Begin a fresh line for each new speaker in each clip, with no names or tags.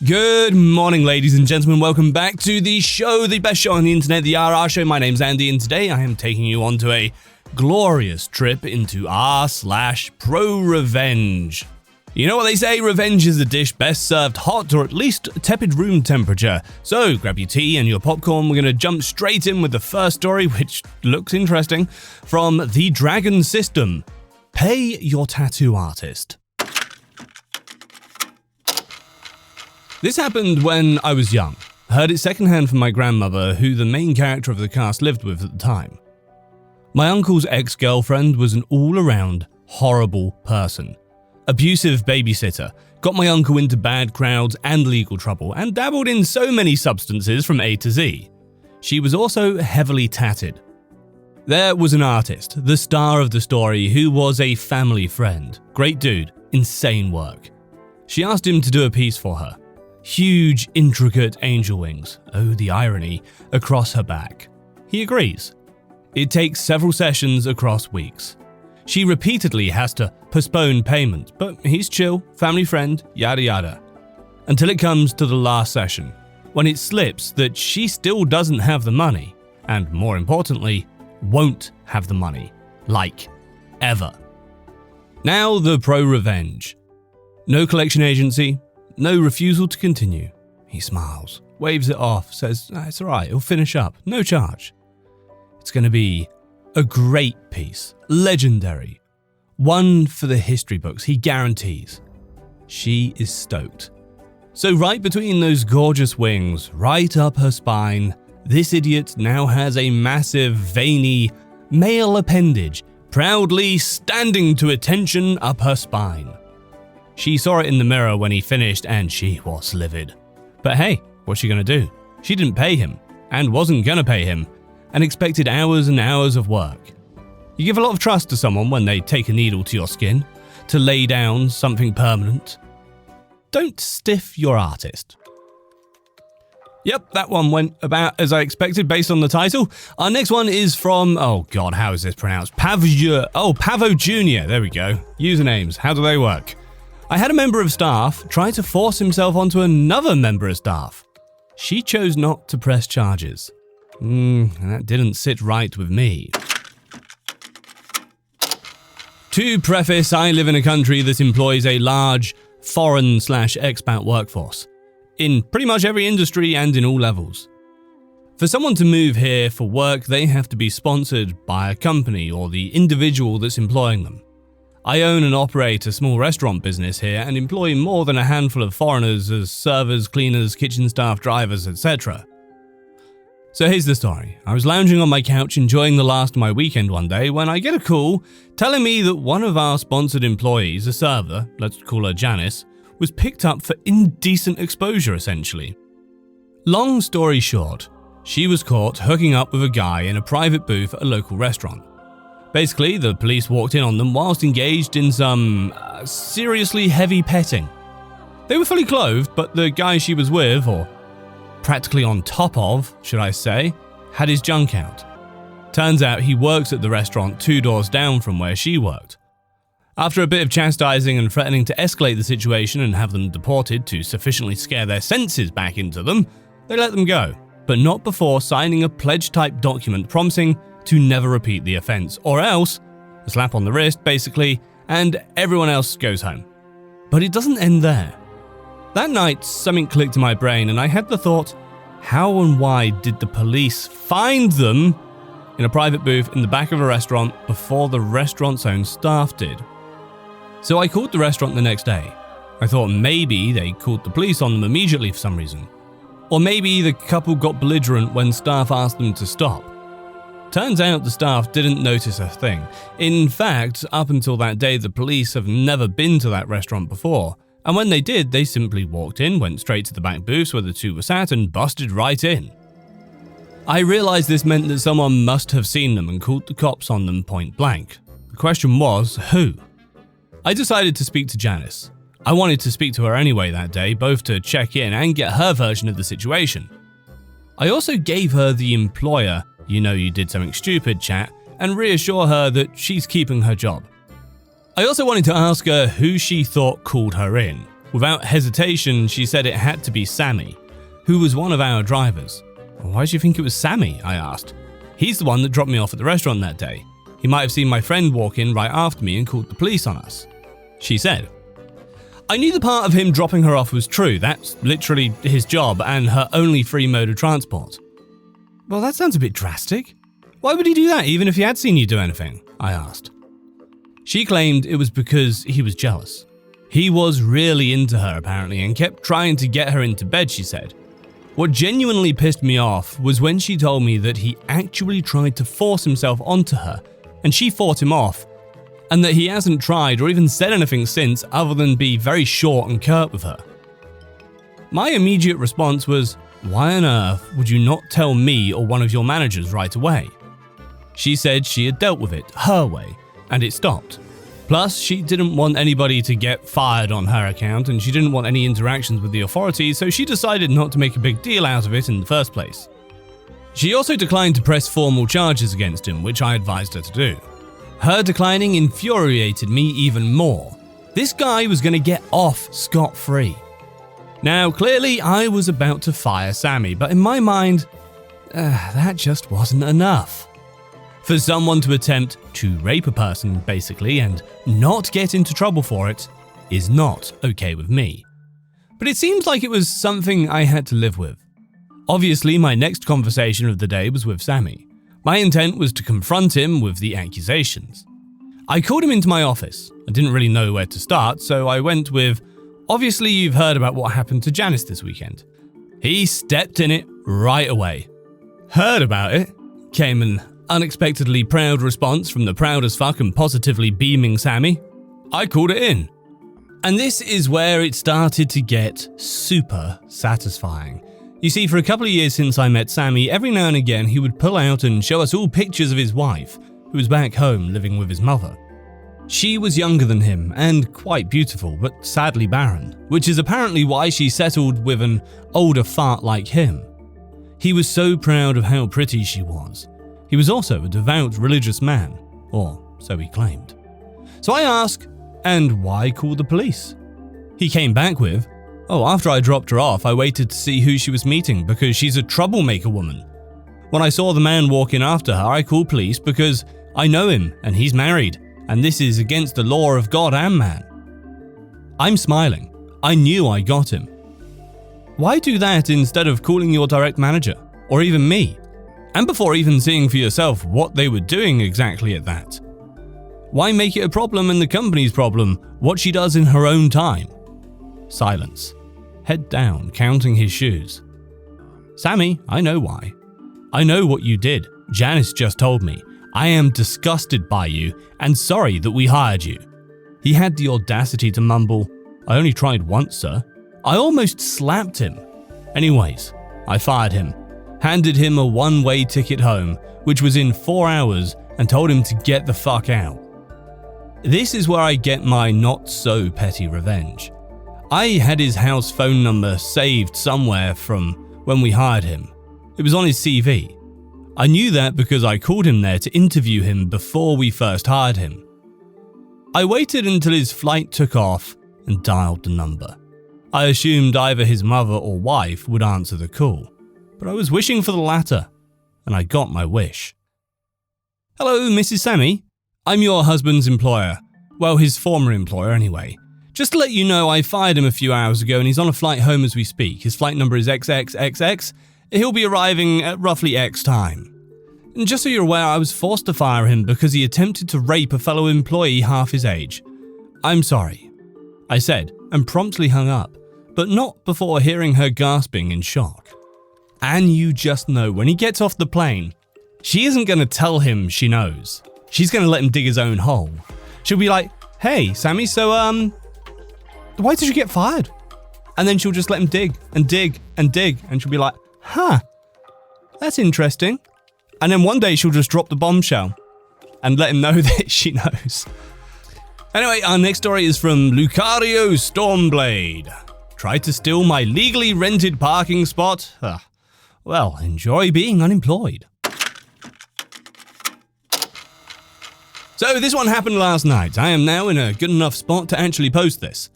Good morning, ladies and gentlemen. Welcome back to the show, the best show on the internet, the RR Show. My name's Andy, and today I am taking you onto a glorious trip into r/ProRevenge. You know what they say, revenge is a dish best served hot or at least tepid room temperature. So grab your tea and your popcorn. We're going to jump straight in with the first story, which looks interesting, from The Dragon System. Pay your tattoo artist. This happened when I was young. I heard it secondhand from my grandmother, who the main character of the cast lived with at the time. My uncle's ex-girlfriend was an all-around horrible person. Abusive babysitter, got my uncle into bad crowds and legal trouble, and dabbled in so many substances from A to Z. She was also heavily tatted. There was an artist, the star of the story, who was a family friend. Great dude, insane work. She asked him to do a piece for her. Huge, intricate angel wings, oh the irony, across her back. He agrees. It takes several sessions across weeks. She repeatedly has to postpone payment, but he's chill, family friend, yada yada. Until it comes to the last session, when it slips that she still doesn't have the money, and more importantly, won't have the money. Like, ever. Now the ProRevenge. No collection agency, no refusal to continue. He smiles, waves it off, says, it's alright, he'll finish up, no charge. It's going to be a great piece, legendary. One for the history books, he guarantees. She is stoked. So right between those gorgeous wings, right up her spine, this idiot now has a massive, veiny, male appendage, proudly standing to attention up her spine. She saw it in the mirror when he finished and she was livid. But hey, what's she gonna do? She didn't pay him, and wasn't gonna pay him, and expected hours and hours of work. You give a lot of trust to someone when they take a needle to your skin, to lay down something permanent. Don't stiff your artist. Yep, that one went about as I expected based on the title. Our next one is from, oh god, how is this pronounced? Pavo Jr. There we go. Usernames, how do they work? I had a member of staff try to force himself onto another member of staff. She chose not to press charges. That didn't sit right with me. To preface, I live in a country that employs a large foreign/expat workforce in pretty much every industry and in all levels. For someone to move here for work, they have to be sponsored by a company or the individual that's employing them. I own and operate a small restaurant business here and employ more than a handful of foreigners as servers, cleaners, kitchen staff, drivers, etc. So here's the story. I was lounging on my couch enjoying the last of my weekend one day when I get a call telling me that one of our sponsored employees, a server, let's call her Janice, was picked up for indecent exposure essentially. Long story short, she was caught hooking up with a guy in a private booth at a local restaurant. Basically, the police walked in on them whilst engaged in some seriously heavy petting. They were fully clothed, but the guy she was with, or practically on top of, should I say, had his junk out. Turns out he works at the restaurant 2 doors down from where she worked. After a bit of chastising and threatening to escalate the situation and have them deported to sufficiently scare their senses back into them, they let them go, but not before signing a pledge-type document promising to never repeat the offense, or else, a slap on the wrist basically, and everyone else goes home. But it doesn't end there. That night, something clicked in my brain and I had the thought, how and why did the police find them in a private booth in the back of a restaurant before the restaurant's own staff did? So I called the restaurant the next day. I thought maybe they called the police on them immediately for some reason. Or maybe the couple got belligerent when staff asked them to stop. Turns out the staff didn't notice a thing. In fact, up until that day, the police have never been to that restaurant before. And when they did, they simply walked in, went straight to the back booths where the two were sat and busted right in. I realized this meant that someone must have seen them and called the cops on them point blank. The question was, who? I decided to speak to Janice. I wanted to speak to her anyway that day, both to check in and get her version of the situation. I also gave her the employer, you know you did something stupid chat, and reassure her that she's keeping her job. I also wanted to ask her who she thought called her in. Without hesitation, she said it had to be Sammy, who was one of our drivers. Why do you think it was Sammy? I asked. He's the one that dropped me off at the restaurant that day. He might have seen my friend walk in right after me and called the police on us. She said. I knew the part of him dropping her off was true. That's literally his job and her only free mode of transport. Well, that sounds a bit drastic. Why would he do that even if he had seen you do anything? I asked. She claimed it was because he was jealous. He was really into her apparently and kept trying to get her into bed, she said. What genuinely pissed me off was when she told me that he actually tried to force himself onto her and she fought him off, and that he hasn't tried or even said anything since other than be very short and curt with her. My immediate response was, why on earth would you not tell me or one of your managers right away? She said she had dealt with it her way, and it stopped. Plus, she didn't want anybody to get fired on her account, and she didn't want any interactions with the authorities, so she decided not to make a big deal out of it in the first place. She also declined to press formal charges against him, which I advised her to do. Her declining infuriated me even more. This guy was going to get off scot-free. Now, clearly, I was about to fire Sammy, but in my mind, that just wasn't enough. For someone to attempt to rape a person, basically, and not get into trouble for it, is not okay with me. But it seems like it was something I had to live with. Obviously, my next conversation of the day was with Sammy. My intent was to confront him with the accusations. I called him into my office. I didn't really know where to start, so I went with, obviously you've heard about what happened to Janice this weekend. He stepped in it right away. Heard about it? Came an unexpectedly proud response from the proud as fuck and positively beaming Sammy. I called it in. And this is where it started to get super satisfying. You see, for a couple of years since I met Sammy, every now and again he would pull out and show us all pictures of his wife, who was back home living with his mother. She was younger than him and quite beautiful, but sadly barren, which is apparently why she settled with an older fart like him. He was so proud of how pretty she was. He was also a devout religious man, or so he claimed. So I asked, and why call the police? He came back with, after I dropped her off, I waited to see who she was meeting because she's a troublemaker woman. When I saw the man walk in after her, I called police because I know him and he's married, and this is against the law of God and man. I'm smiling. I knew I got him. Why do that instead of calling your direct manager, or even me? And before even seeing for yourself what they were doing exactly at that. Why make it a problem and the company's problem, what she does in her own time? Silence. Head down, counting his shoes. Sammy, I know why. I know what you did. Janice just told me. I am disgusted by you and sorry that we hired you. He had the audacity to mumble, I only tried once, sir. I almost slapped him. Anyways, I fired him, handed him a one-way ticket home, which was in 4 hours, and told him to get the fuck out. This is where I get my not-so-petty revenge. I had his house phone number saved somewhere from when we hired him. It was on his CV. I knew that because I called him there to interview him before we first hired him. I waited until his flight took off and dialed the number. I assumed either his mother or wife would answer the call, but I was wishing for the latter, and I got my wish. Hello, Mrs. Sammy. I'm your husband's employer. Well, his former employer anyway. Just to let you know, I fired him a few hours ago and he's on a flight home as we speak. His flight number is XXXX. He'll be arriving at roughly X time. And just so you're aware, I was forced to fire him because he attempted to rape a fellow employee half his age. I'm sorry, I said, and promptly hung up, but not before hearing her gasping in shock. And you just know, when he gets off the plane, she isn't going to tell him she knows. She's going to let him dig his own hole. She'll be like, hey, Sammy, so, why did you get fired? And then she'll just let him dig and dig and dig, and she'll be like, huh, that's interesting. And then one day she'll just drop the bombshell and let him know that she knows. Anyway, our next story is from Lucario Stormblade. Tried to steal my legally rented parking spot? Well, enjoy being unemployed. So this one happened last night. I am now in a good enough spot to actually post this.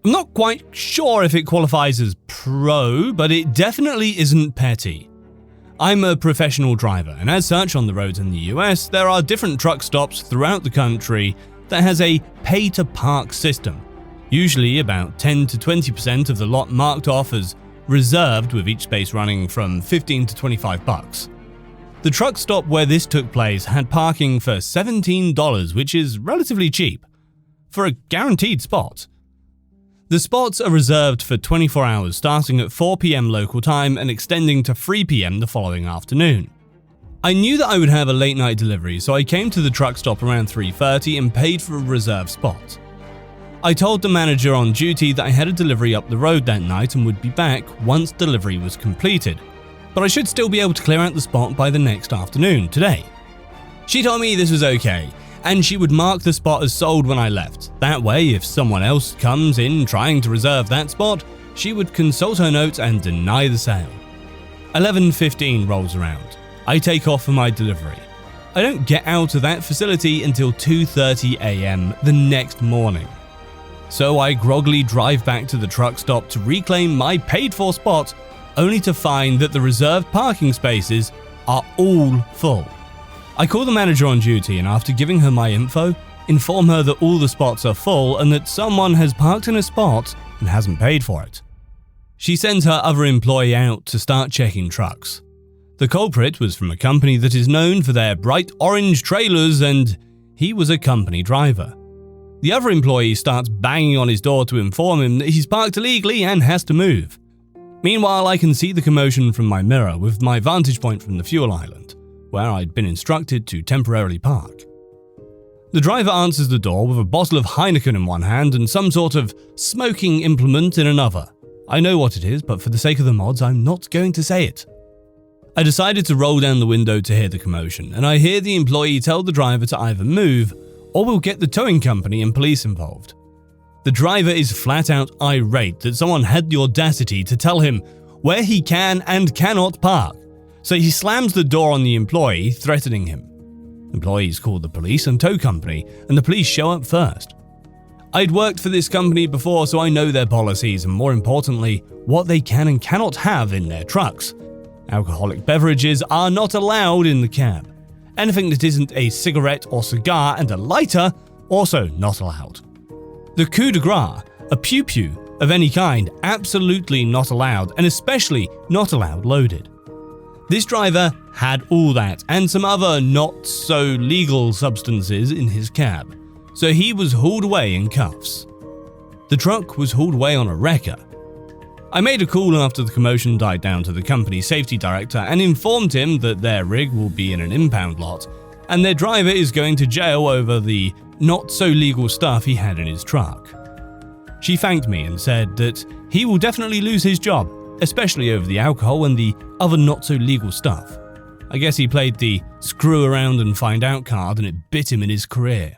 I'm not quite sure if it qualifies as pro, but it definitely isn't petty. I'm a professional driver, and as such on the roads in the US, there are different truck stops throughout the country that has a pay-to-park system, usually about 10 to 20% of the lot marked off as reserved, with each space running from $15 to $25. The truck stop where this took place had parking for $17, which is relatively cheap, for a guaranteed spot. The spots are reserved for 24 hours starting at 4 p.m. local time and extending to 3 p.m. the following afternoon. I knew that I would have a late night delivery, so I came to the truck stop around 3:30 and paid for a reserved spot. I told the manager on duty that I had a delivery up the road that night and would be back once delivery was completed, but I should still be able to clear out the spot by the next afternoon, today. She told me this was okay, and she would mark the spot as sold when I left. That way, if someone else comes in trying to reserve that spot, she would consult her notes and deny the sale. 11:15 rolls around. I take off for my delivery. I don't get out of that facility until 2:30 a.m. the next morning. So I groggily drive back to the truck stop to reclaim my paid-for spot, only to find that the reserved parking spaces are all full. I call the manager on duty, and after giving her my info, inform her that all the spots are full and that someone has parked in a spot and hasn't paid for it. She sends her other employee out to start checking trucks. The culprit was from a company that is known for their bright orange trailers, and he was a company driver. The other employee starts banging on his door to inform him that he's parked illegally and has to move. Meanwhile, I can see the commotion from my mirror with my vantage point from the fuel island, where I'd been instructed to temporarily park. The driver answers the door with a bottle of Heineken in one hand and some sort of smoking implement in another. I know what it is, but for the sake of the mods, I'm not going to say it. I decided to roll down the window to hear the commotion, and I hear the employee tell the driver to either move or we'll get the towing company and police involved. The driver is flat out irate that someone had the audacity to tell him where he can and cannot park, so he slams the door on the employee, threatening him. Employees call the police and tow company, and the police show up first. I'd worked for this company before, so I know their policies and, more importantly, what they can and cannot have in their trucks. Alcoholic beverages are not allowed in the cab. Anything that isn't a cigarette or cigar and a lighter, also not allowed. The coup de grace, a pew-pew of any kind, absolutely not allowed, and especially not allowed loaded. This driver had all that and some other not-so-legal substances in his cab, so he was hauled away in cuffs. The truck was hauled away on a wrecker. I made a call after the commotion died down to the company safety director and informed him that their rig will be in an impound lot, and their driver is going to jail over the not-so-legal stuff he had in his truck. She thanked me and said that he will definitely lose his job, especially over the alcohol and the other not-so-legal stuff. I guess he played the screw around and find out card and it bit him in his career.